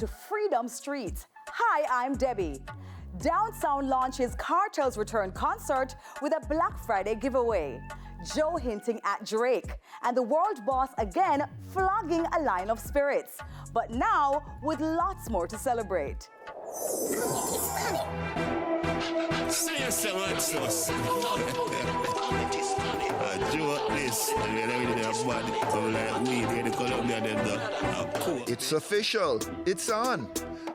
to Freedom Street. Hi, I'm Debbie. Downtown launches Kartel's return concert with a Black Friday giveaway. Joe hinting at Drake, and the world boss again flogging a line of spirits. But now with lots more to celebrate. It's official. It's on.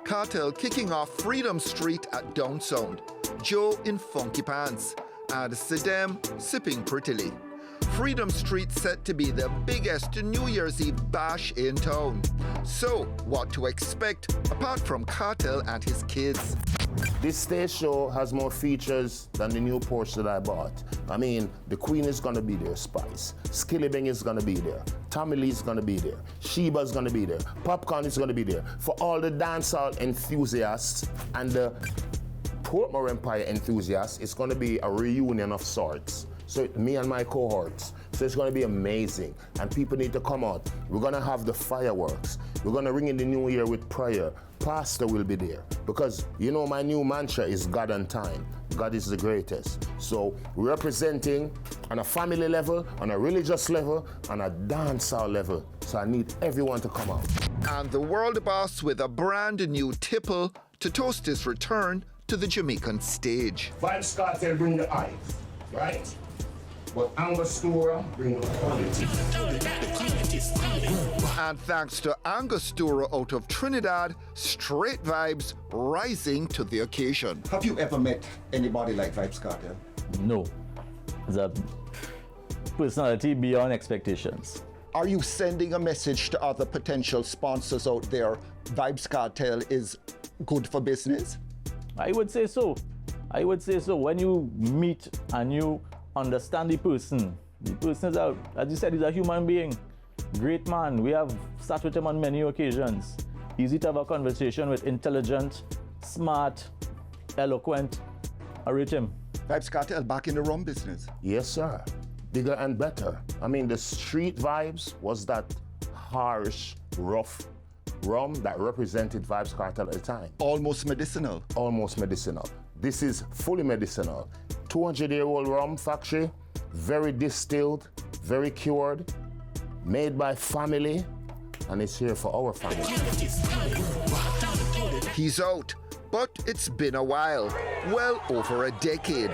Kartel kicking off Freedom Street at Downtown. Joe in funky pants. And Saddam sipping prettily. Freedom Street set to be the biggest New Year's Eve bash in town. So, what to expect apart from Kartel and his kids? This stage show has more features than the new Porsche that I bought. I mean, the Queen is gonna be there, Spice. Skillibeng is gonna be there. Tommy Lee's gonna be there. Sheba's gonna be there. Popcorn is gonna be there. For all the dancehall enthusiasts and the Portmore Empire enthusiasts, it's gonna be a reunion of sorts. So me and my cohorts. So it's gonna be amazing. And people need to come out. We're gonna have the fireworks. We're gonna ring in the new year with prayer. Pastor will be there. Because you know my new mantra is God and time. God is the greatest. So we're representing on a family level, on a religious level, on a dancehall level. So I need everyone to come out. And the world boss with a brand new tipple to toast his return to the Jamaican stage. Vybz Kartel bring the eyes, right? But Angostura bring the quality. And thanks to Angostura out of Trinidad, straight vibes rising to the occasion. Have you ever met anybody like Vybz Kartel? No. It's a personality beyond expectations. Are you sending a message to other potential sponsors out there? Vybz Kartel is good for business? I would say so. I would say so. When you meet and you understand the person is, as you said, he's a human being. Great man. We have sat with him on many occasions. Easy to have a conversation with, intelligent, smart, eloquent. I rate him. Vybz Kartel back in the rum business. Yes, sir. Bigger and better. I mean, the street vibes was that harsh, rough rum that represented Vybz Kartel at the time. Almost medicinal. Almost medicinal. This is fully medicinal. 200-year-old rum factory, very distilled, very cured, made by family, and it's here for our family. He's out, but it's been a while. Well over a decade.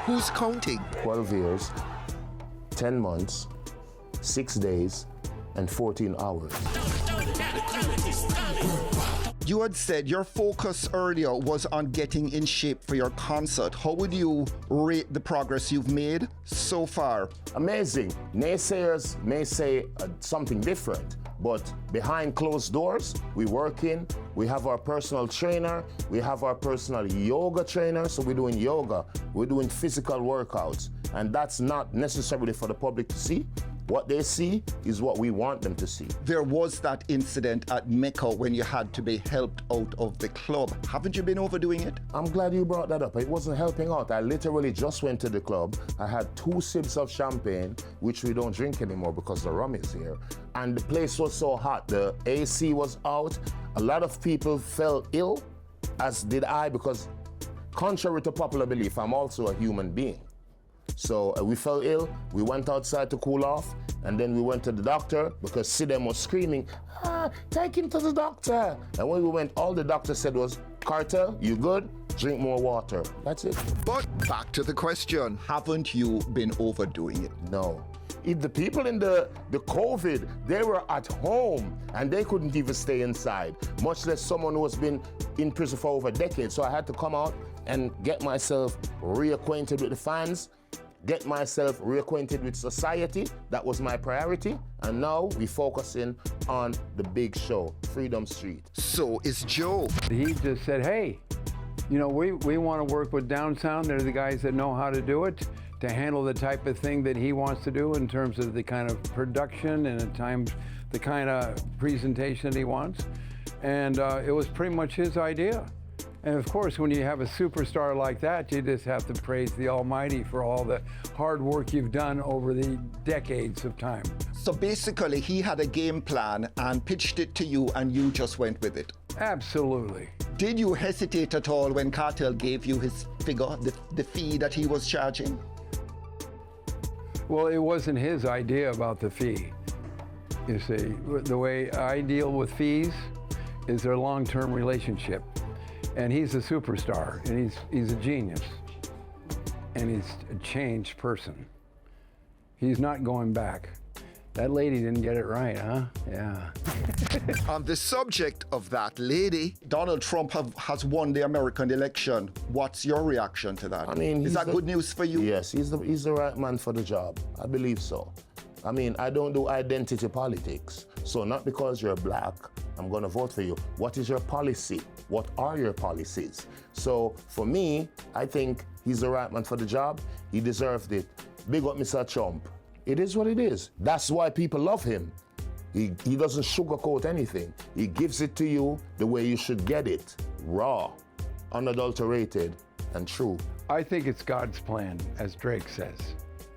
Who's counting? 12 years, 10 months, 6 days, and 14 hours. You had said your focus earlier was on getting in shape for your concert. How would you rate the progress you've made so far? Amazing. Naysayers may say something different, but behind closed doors, we're working. We have our personal trainer. We have our personal yoga trainer. So we're doing yoga. We're doing physical workouts. And that's not necessarily for the public to see. What they see is what we want them to see. There was that incident at Mecca when you had to be helped out of the club. Haven't you been overdoing it? I'm glad you brought that up. It wasn't helping out. I literally just went to the club. I had 2 sips of champagne, which we don't drink anymore because the rum is here. And the place was so hot. The AC was out. A lot of people fell ill, as did I, because contrary to popular belief, I'm also a human being. So we fell ill, we went outside to cool off, and then we went to the doctor because Sidem was screaming, take him to the doctor. And when we went, all the doctor said was, Kartel, you good? Drink more water. That's it. But back to the question. Haven't you been overdoing it? No. If the people in the COVID, they were at home and they couldn't even stay inside, much less someone who has been in prison for over a decade. So I had to come out and get myself reacquainted with the fans, get myself reacquainted with society. That was my priority. And now we're focusing on the big show, Freedom Street. So is Joe. He just said, hey, you know, we want to work with Downtown. They're the guys that know how to do it, to handle the type of thing that he wants to do in terms of the kind of production and at times the kind of presentation that he wants. And it was pretty much his idea. And of course, when you have a superstar like that, you just have to praise the Almighty for all the hard work you've done over the decades of time. So basically, he had a game plan and pitched it to you and you just went with it. Absolutely. Did you hesitate at all when Kartel gave you his figure, the fee that he was charging? Well, it wasn't his idea about the fee. You see, the way I deal with fees is their long-term relationship. And he's a superstar, and he's a genius. And he's a changed person. He's not going back. That lady didn't get it right, huh? Yeah. On the subject of that lady, Donald Trump has won the American election. What's your reaction to that? I mean, is that good news for you? Yes, he's the right man for the job. I believe so. I mean, I don't do identity politics. So not because you're black, I'm going to vote for you. What is your policy? What are your policies? So for me, I think he's the right man for the job. He deserved it. Big up Mr. Trump. It is what it is. That's why people love him. He doesn't sugarcoat anything. He gives it to you the way you should get it. Raw, unadulterated, and true. I think it's God's plan, as Drake says.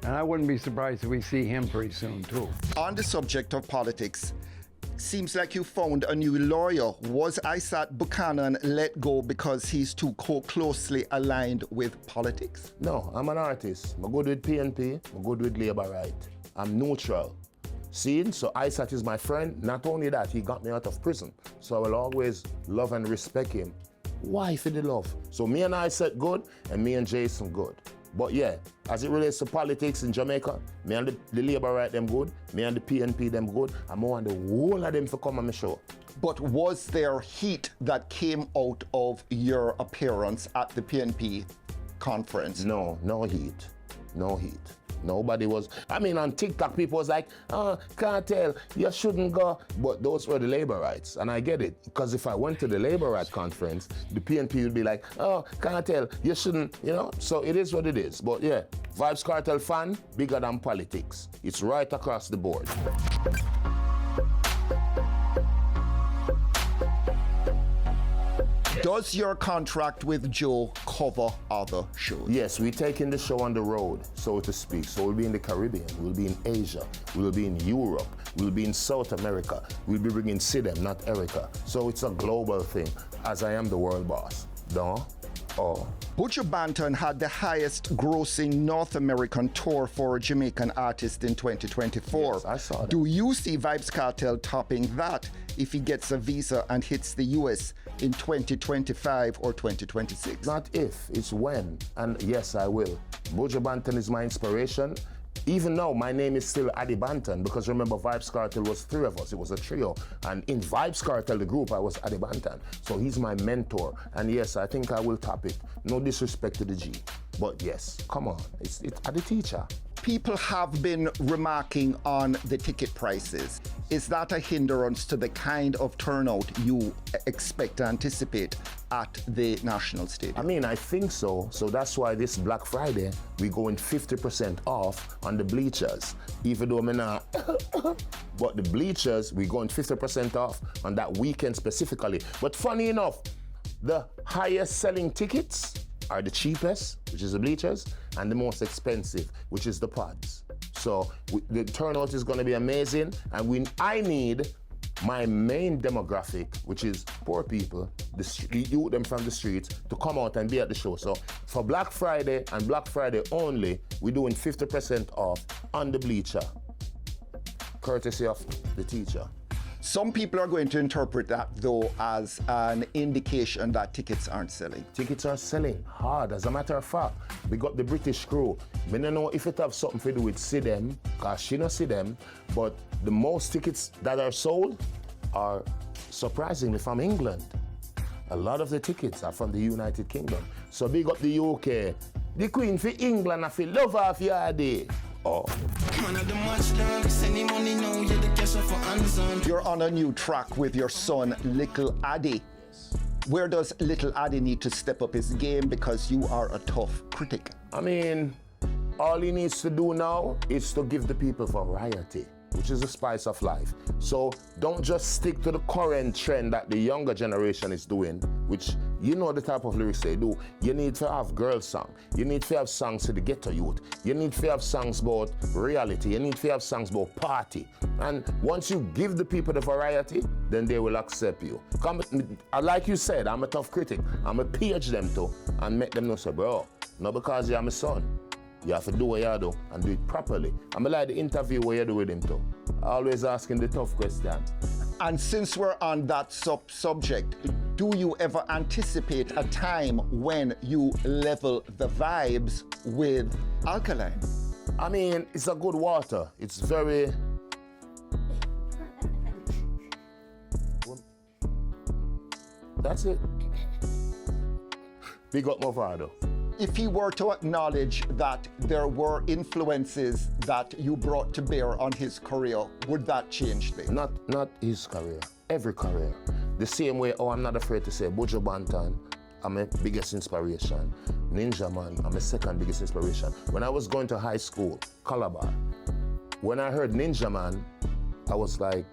And I wouldn't be surprised if we see him pretty soon, too. On the subject of politics, seems like you found a new lawyer. Was Isaac Buchanan let go because he's too closely aligned with politics? No, I'm an artist. I'm good with PNP, I'm good with Labour Right. I'm neutral. See, so Isaac is my friend. Not only that, he got me out of prison. So I will always love and respect him. Why for the love? So me and Isaac good, and me and Jason good. But yeah, as it relates to politics in Jamaica, me and the Labour Right them good, me and the PNP them good, and I want the whole of them to come on my show. But was there heat that came out of your appearance at the PNP conference? No, no heat. No heat. Nobody was, I mean, on TikTok, people was like, oh, Kartel, you shouldn't go. But those were the Labour Rights, and I get it. Because if I went to the Labour Right conference, the PNP would be like, oh, Kartel, you shouldn't, you know? So it is what it is. But yeah, Vybz Kartel fan, bigger than politics. It's right across the board. Does your contract with Joe cover other shows? Yes, we're taking the show on the road, so to speak. So we'll be in the Caribbean, we'll be in Asia, we'll be in Europe, we'll be in South America. We'll be bringing Sidem, not Erica. So it's a global thing, as I am the world boss. Don't? Oh. Buju Banton had the highest grossing North American tour for a Jamaican artist in 2024. Yes, I saw that. Do you see Vybz Kartel topping that if he gets a visa and hits the US in 2025 or 2026? Not if, it's when. And yes, I will. Buju Banton is my inspiration. Even now, my name is still Addy Banton, because remember, Vybz Kartel was three of us. It was a trio. And in Vybz Kartel, the group, I was Addy Banton. So he's my mentor. And yes, I think I will top it. No disrespect to the G. But yes, come on, it's Addy teacher. People have been remarking on the ticket prices. Is that a hindrance to the kind of turnout you expect to anticipate at the National Stadium? I mean, I think so. So that's why this Black Friday, we're going 50% off on the bleachers. Even though I'm not, but the bleachers, we're going 50% off on that weekend specifically. But funny enough, the highest selling tickets are the cheapest, which is the bleachers, and the most expensive, which is the pods. So the turnout is going to be amazing, and I need my main demographic, which is poor people, the youth them from the streets, to come out and be at the show. So for Black Friday and Black Friday only, we're doing 50% off on the bleacher, courtesy of the teacher. Some people are going to interpret that, though, as an indication that tickets aren't selling. Tickets are selling hard. As a matter of fact, we got the British crew. I don't know if it have something to do with Sidem, because she don't see them, but the most tickets that are sold are surprisingly from England. A lot of the tickets are from the United Kingdom. So big up the UK. The Queen for England, I feel love her for your day. Oh. You're on a new track with your son, Little Addy. Where does Little Addy need to step up his game, because you are a tough critic? I mean, all he needs to do now is to give the people variety, which is the spice of life. So don't just stick to the current trend that the younger generation is doing, which you know the type of lyrics they do. You need to have girl song. You need to have songs to the ghetto youth. You need to have songs about reality. You need to have songs about party. And once you give the people the variety, then they will accept you. Come, like you said, I'm a tough critic. I'm a page them too and make them know, say, bro, not because you're my son. You have to do what you do and do it properly. I'm like the interview where you do with him too. Always asking the tough question. And since we're on that subject, do you ever anticipate a time when you level the vibes with alkaline? I mean, it's a good water. It's very... That's it. Big up Movado. If he were to acknowledge that there were influences that you brought to bear on his career, would that change things? Not his career, every career. The same way, I'm not afraid to say, Buju Banton, I'm my biggest inspiration. Ninja Man, I'm my second biggest inspiration. When I was going to high school, Calabar, when I heard Ninja Man, I was like,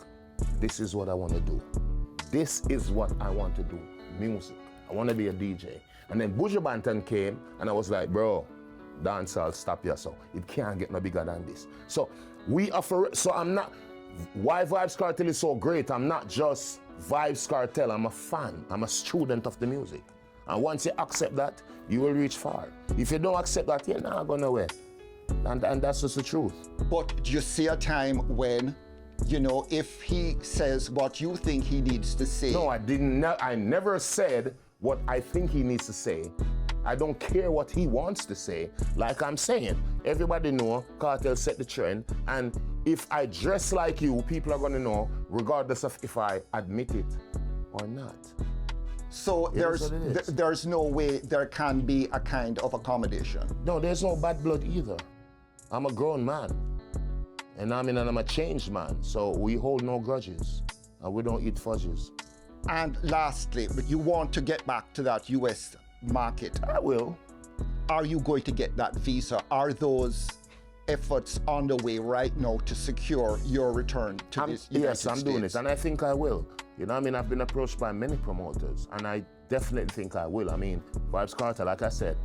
this is what I want to do. This is what I want to do, music. I want to be a DJ. And then Buju Banton came, and I was like, bro, dancehall, stop yourself. It can't get no bigger than this. So we offer, so I'm not, why Vybz Kartel is so great, I'm not just Vybz Kartel, I'm a fan, I'm a student of the music. And once you accept that, you will reach far. If you don't accept that, you're not going nowhere. And that's just the truth. But do you see a time when, you know, if he says what you think he needs to say? No, I never said what I think he needs to say. I don't care what he wants to say. Like I'm saying, everybody know Kartel set the trend, and if I dress like you, people are gonna know, regardless of if I admit it or not. So there's no way there can be a kind of accommodation? No, there's no bad blood either. I'm a grown man, and I'm a changed man, so we hold no grudges, and we don't eat fudges. And lastly, you want to get back to that US market. I will. Are you going to get that visa? Are those efforts on the way right now to secure your return to this United Yes, I'm doing States? it, and I think I will. You know what I mean? I've been approached by many promoters, and I definitely think I will. I mean, Vybz Kartel, like I said,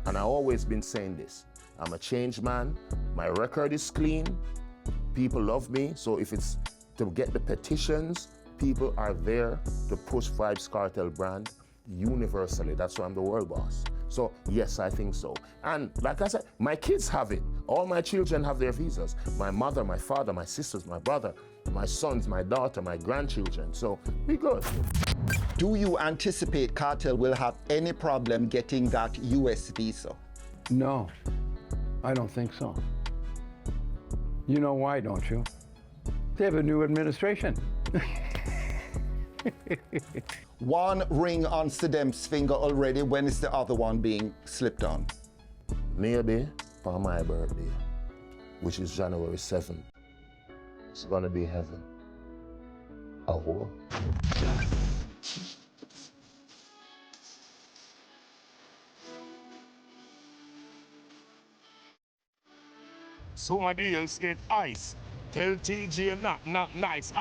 and I've always been saying this, I'm a changed man, my record is clean, people love me, so if it's to get the petitions, people are there to push Vybz Kartel brand universally. That's why I'm the world boss. So yes, I think so. And like I said, my kids have it. All my children have their visas. My mother, my father, my sisters, my brother, my sons, my daughter, my grandchildren. So we good. Do you anticipate Kartel will have any problem getting that US visa? No, I don't think so. You know why, don't you? They have a new administration. One ring on Sidem's finger already. When is the other one being slipped on? Maybe for my birthday, which is January 7th. It's gonna be heaven. Oh. So my deals get ice. Tell TJ not nice.